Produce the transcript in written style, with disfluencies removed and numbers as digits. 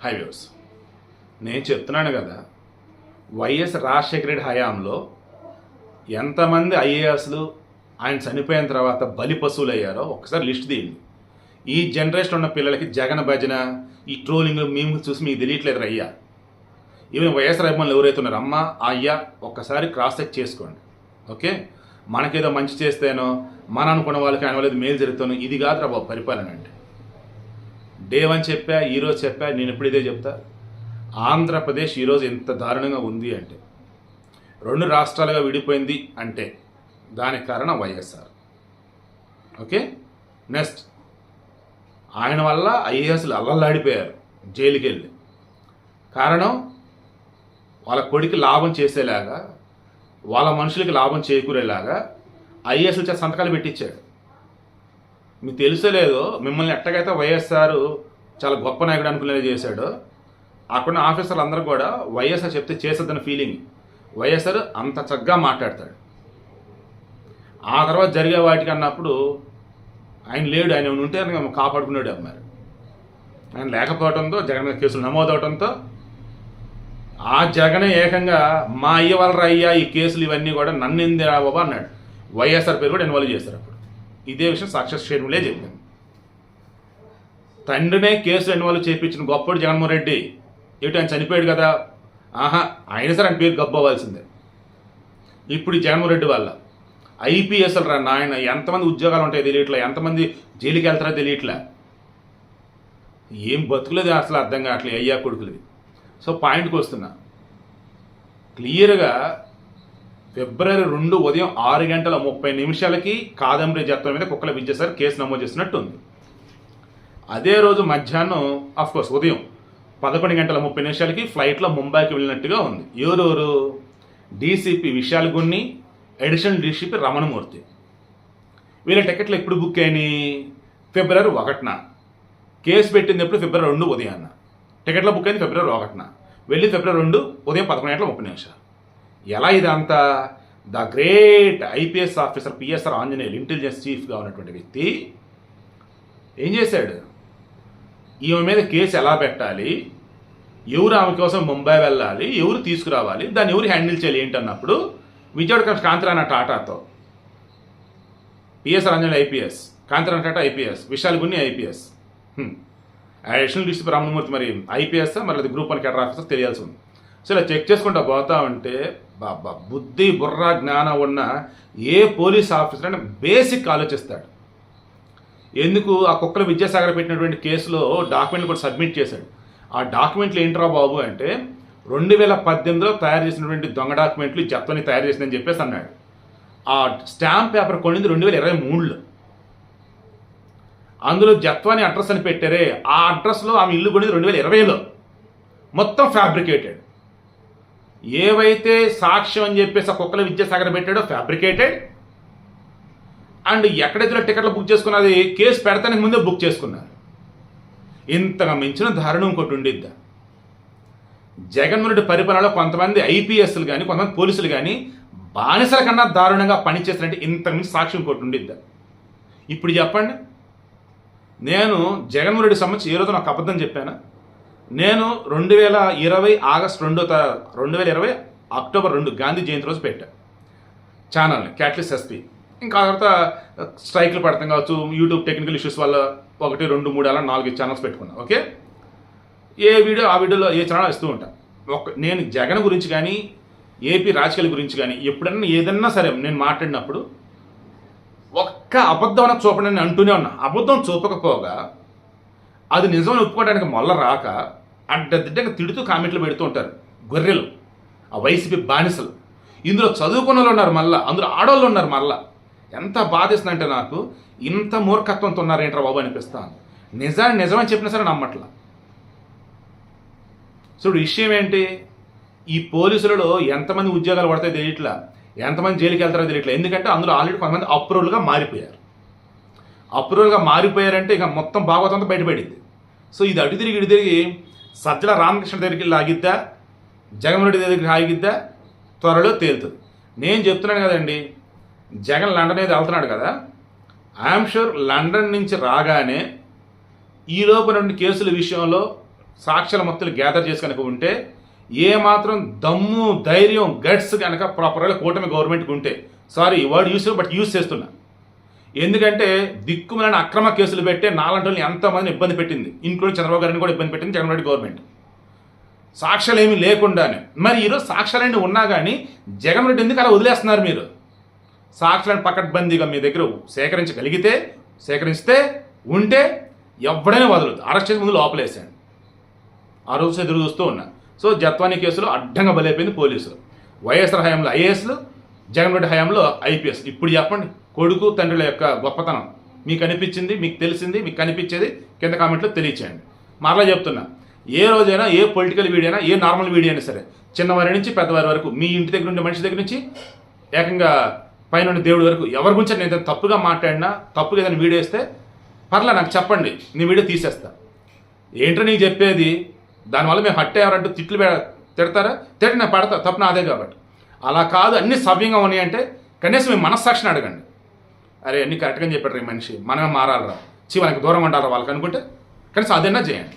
Highways నేను చెప్తున్నాను కదా, వైఎస్ రాజశేఖర రెడ్డి హయాంలో ఎంతమంది ఐఏఎస్లు ఆయన చనిపోయిన తర్వాత బలి పశువులు అయ్యారో ఒకసారి లిస్ట్ తీయండి. ఈ జనరేషన్ ఉన్న పిల్లలకి జగన్ భజన, ఈ ట్రోలింగ్ మేము చూసి మీకు తెలియట్లేదు అయ్యా. ఈవెన్ వైఎస్ఆర్ అభిమానులు ఎవరైతే ఉన్నారో అమ్మ అయ్యా ఒక్కసారి క్రాస్ చెక్ చేసుకోండి. ఓకే, మనకేదో మంచి చేస్తేనో మన అనుకున్న వాళ్ళకి ఆయన వాళ్ళది మేలు జరుగుతాను, ఇది కాదు రా బాబు పరిపాలన అంటే. డే 1 చెప్పా, ఈరోజు చెప్పా, నేను ఎప్పుడు ఇదే చెప్తా. ఆంధ్రప్రదేశ్ ఈరోజు ఎంత దారుణంగా ఉంది అంటే 2 రాష్ట్రాలుగా విడిపోయింది అంటే దానికి కారణం వైఎస్ఆర్. ఓకే, నెక్స్ట్ ఆయన వల్ల ఐఏఎస్లు అల్లల్లాడిపోయారు జైలుకి వెళ్ళి. కారణం వాళ్ళ కొడుకు లాభం చేసేలాగా, వాళ్ళ మనుషులకి లాభం చేకూరేలాగా ఐఏఎస్లు చేత సంతకాలు పెట్టించాడు. మీకు తెలుసో లేదో, మిమ్మల్ని ఎట్టగైతే వైఎస్ఆర్ చాలా గొప్ప నాయకుడు అనుకునేది చేశాడో, అక్కడ ఆఫీసర్లు అందరూ కూడా వైఎస్ఆర్ చెప్తే చేసేద్దన్న ఫీలింగ్. వైఎస్ఆర్ అంత చక్కగా మాట్లాడతాడు. ఆ తర్వాత జరిగే వాటికి అన్నప్పుడు ఆయన లేడు, ఆయన ఉంటే కాపాడుకున్నాడు అన్నారు. ఆయన లేకపోవడంతో జగన్ మీద కేసులు నమోదవడంతో ఆ జగనే ఏకంగా మా అయ్య వాళ్ళ అయ్యా ఈ కేసులు ఇవన్నీ కూడా నన్ను ఎంది బాబా అన్నాడు. వైఎస్ఆర్ పేరు కూడా ఇన్వాల్వ్ చేశారు. అప్పుడు ఇదే విషయం సాక్షాత్ షేర్ములే చెప్పింది. తండ్రినే కేసులు ఇన్వాల్వ్ చేయించిన గొప్పడు జగన్మోహన్ రెడ్డి. ఏమిటి ఆయన చనిపోయాడు కదా, ఆహా ఆయన సరే ఆయన పేరు గబ్బవ్వాల్సిందే. ఇప్పుడు జగన్మోహన్ రెడ్డి వల్ల ఐపీఎస్లు రా నాయన, ఎంతమంది ఉద్యోగాలు ఉంటాయో తెలియట్లే, ఎంతమంది జైలుకి వెళ్తారో తెలియట్లే, ఏం బతుకులేదు అసలు అర్థం కావట్లేదు అయ్యా కొడుకులది. సో పాయింట్కి వస్తున్నా, క్లియర్గా ఫిబ్రవరి 2 ఉదయం 6:30 కాదంబరి జత్వం మీద కుక్కల విద్యాసారి కేసు నమోదు చేసినట్టు ఉంది. అదే రోజు మధ్యాహ్నం అఫ్కోర్స్ ఉదయం 11:30 ఫ్లైట్లో ముంబైకి వెళ్ళినట్టుగా ఉంది. ఎవరెవరు? DCP Vishal Gunni, additional DCP Ramanamurthy. వీళ్ళ టికెట్లు ఎప్పుడు బుక్ అయినాయి? ఫిబ్రవరి 1న. కేసు పెట్టింది ఎప్పుడు? ఫిబ్రవరి 2 ఉదయాన్న. టికెట్లో బుక్ అయింది ఫిబ్రవరి 1న. వెళ్ళి ఫిబ్రవరి 2 ఉదయం 11:30. ఎలా ఇదంతా? The great IPS officer PSR Anjaneyulu, intelligence చీఫ్గా ఉన్నటువంటి వ్యక్తి ఏం చేశాడు? ఈమె మీద కేసు ఎలా పెట్టాలి, ఎవరు ఆమె కోసం ముంబై వెళ్ళాలి, ఎవరు తీసుకురావాలి, దాన్ని ఎవరు హ్యాండిల్ చేయాలి ఏంటన్నప్పుడు విజయవాడ కాంతిరాణ టాటాతో, PSR Anjaneyulu IPS, Kanthirana Tata IPS, Vishal Gunni IPS, additional DCP Ramanamurthy మరి ఐపీఎస్ మరి అది గ్రూప్ 1 కేడర్ ఆఫీసర్ తెలియాల్సి ఉంది. సో ఇలా చెక్ చేసుకుంటూ పోతా ఉంటే బాబా బుద్ధి బుర్ర జ్ఞానం ఉన్న ఏ పోలీస్ ఆఫీసర్ అంటే బేసిక్ ఆలోచిస్తాడు. ఎందుకు ఆ కుక్కల విద్యాసాగర్ పెట్టినటువంటి కేసులో డాక్యుమెంట్లు కూడా సబ్మిట్ చేశాడు. ఆ డాక్యుమెంట్లు ఏంట్రా బాబు అంటే 2018లో తయారు చేసినటువంటి దొంగ డాక్యుమెంట్లు జత్వని తయారు చేసిందని చెప్పేసి అన్నాడు. ఆ స్టాంప్ పేపర్ కొనింది 2023లో. అందులో జత్వాని అడ్రస్ అని పెట్టారే, ఆ అడ్రస్లో ఆమె ఇల్లు కొనింది 2020లో. మొత్తం ఫ్యాబ్రికేటెడ్. ఏవైతే సాక్ష్యం అని చెప్పేసి ఆ కుక్కల విద్యాసాగర్ పెట్టాడో ఫ్యాబ్రికేటెడ్. అండ్ ఎక్కడైతే టికెట్లు బుక్ చేసుకున్నది కేసు పెడతానికి ముందే బుక్ చేసుకున్నారు. ఇంతగా మించిన దారుణం ఇంకోటి ఉండిద్దా? జగన్మోహన్ రెడ్డి పరిపాలనలో కొంతమంది ఐపీఎస్లు కానీ కొంతమంది పోలీసులు కానీ బానిసల కన్నా దారుణంగా పనిచేస్తారంటే ఇంతకు మించి సాక్ష్యం ఇంకోటి ఉండిద్దా? ఇప్పుడు చెప్పండి. నేను జగన్మోహన్ రెడ్డి సంబంధించి ఏ రోజు నాకు అబద్ధం చెప్పాను? నేను 2020 ఆగస్టు 2020 అక్టోబర్ 2 గాంధీ జయంతి రోజు పెట్టాను ఛానల్ని, క్యాట్లిస్ట్ ఎస్పీ. ఇంకా తర్వాత స్ట్రైక్లు పడతాం కావచ్చు, యూట్యూబ్ టెక్నికల్ ఇష్యూస్ వల్ల 1, 2, 3 అలా 4 ఛానల్స్ పెట్టుకున్నాను. ఓకే, ఏ వీడియో ఆ వీడియోలో ఏ ఛానల్ ఇస్తూ ఉంటాను. నేను జగన్ గురించి కానీ ఏపీ రాజకీయాల గురించి కానీ ఎప్పుడన్నా ఏదన్నా సరే నేను మాట్లాడినప్పుడు ఒక్క అబద్ధం అన్న చూపడని అంటూనే ఉన్నా. అబద్ధం చూపకపోగా అది నిజం ఒప్పుకోవడానికి మొల్ల రాక అడ్డదిడ్డంగా తిడుతూ కామెంట్లు పెడుతూ ఉంటారు గొర్రెలు, ఆ వైసీపీ బానిసలు. ఇందులో చదువుకున్న వాళ్ళు ఉన్నారు, మళ్ళీ అందులో ఆడవాళ్ళు ఉన్నారు. మళ్ళీ ఎంత బాధిస్తుందంటే నాకు ఇంత మూర్ఖత్వంతో ఉన్నారేంట్రా బాబు అనిపిస్తాను. నిజమని చెప్పినా సరే నమ్మట్లా. చూడు విషయం ఏంటి, ఈ పోలీసులలో ఎంతమంది ఉద్యోగాలు పడతాయో తెలియట్లా, ఎంతమంది జైలుకి వెళ్తారో తెలియట్లా. ఎందుకంటే అందులో ఆల్రెడీ కొంతమంది అప్రూవల్గా మారిపోయారు. అప్రూవల్గా మారిపోయారంటే ఇక మొత్తం భాగవతంతో బయటపడింది. సో ఇది అటు తిరిగి సజ్జల రామకృష్ణ దగ్గరికి లాగిద్దా, జగన్మోహన్ రెడ్డి దగ్గరికి ఆగిద్దా త్వరలో తేలుతుంది. నేను చెప్తున్నాను కదండి, జగన్ లండన్ అయితే వెళ్తున్నాడు కదా, ఐఎమ్ షూర్ లండన్ నుంచి రాగానే ఈ లోపు 2 కేసుల విషయంలో సాక్ష్యాల మొత్తం గ్యాదర్ చేసి కనుక ఉంటే, ఏమాత్రం దమ్ము ధైర్యం గట్స్ కనుక ప్రాపర్గా కూటమి గవర్నమెంట్కి ఉంటే, సారీ ఈ వర్డ్ యూస్ బట్ యూస్ చేస్తున్నా, ఎందుకంటే దిక్కుమలని అక్రమ కేసులు పెట్టే నాలంటి వాళ్ళని ఎంతమందిని ఇబ్బంది పెట్టింది, ఇంక్లూడింగ్ చంద్రబాబు గారిని కూడా ఇబ్బంది పెట్టింది జగన్మోహన్ రెడ్డి గవర్నమెంట్, సాక్ష్యాలు ఏమీ లేకుండానే. మరి ఈరోజు సాక్ష్యాలన్నీ ఉన్నా కానీ జగన్ రెడ్డి ఎందుకు అలా వదిలేస్తున్నారు? మీరు సాక్ష్యాలను పకడ్బందీగా మీ దగ్గర సేకరిస్తే ఉంటే ఎవడైనా వదలదు, అరెస్ట్ చేసి ముందు లోపలేసాడు. ఆ రోజు ఎదురు చూస్తూ ఉన్నా. సో జత్వానీ కేసులో అడ్డంగా బలైపోయింది పోలీసులు. వైఎస్ఆర్ హయాంలో ఐఏఎస్లు, జగన్ రెడ్డి హయాంలో ఐపీఎస్. ఇప్పుడు చెప్పండి కొడుకు తండ్రుల యొక్క గొప్పతనం మీకు అనిపించింది, మీకు తెలిసింది, మీకు కనిపించేది కింద కామెంట్లో తెలియచేయండి. మరలా చెప్తున్నా, ఏ రోజైనా ఏ పొలిటికల్ వీడియో అయినా, ఏ నార్మల్ వీడియో అయినా సరే, చిన్నవారి నుంచి పెద్దవారి వరకు, మీ ఇంటి దగ్గర ఉండే మనిషి దగ్గర నుంచి ఏకంగా పైన దేవుడి వరకు ఎవరి గురించి నేను ఏదైనా తప్పుగా మాట్లాడినా, తప్పుగా ఏదైనా వీడియో ఇస్తే పర్లా నాకు చెప్పండి, నీ వీడియో తీసేస్తా. ఏంటో నీకు చెప్పేది, దానివల్ల మేము హట్ అయ్యారంటూ తిడతారా? తిట్టి నేను పడతా, తప్పు నాదే కాబట్టి. అలా కాదు, అన్నీ సవ్యంగా ఉన్నాయంటే కనీసం మీ మనస్సాక్షిని అడగండి. అరే అన్నీ కరెక్ట్గా చెప్పారు ఈ మనిషి, మనమే మారాలరా, మనకి దూరం ఉండాలి వాళ్ళకి అనుకుంటే కనీసం అదైనా చేయండి.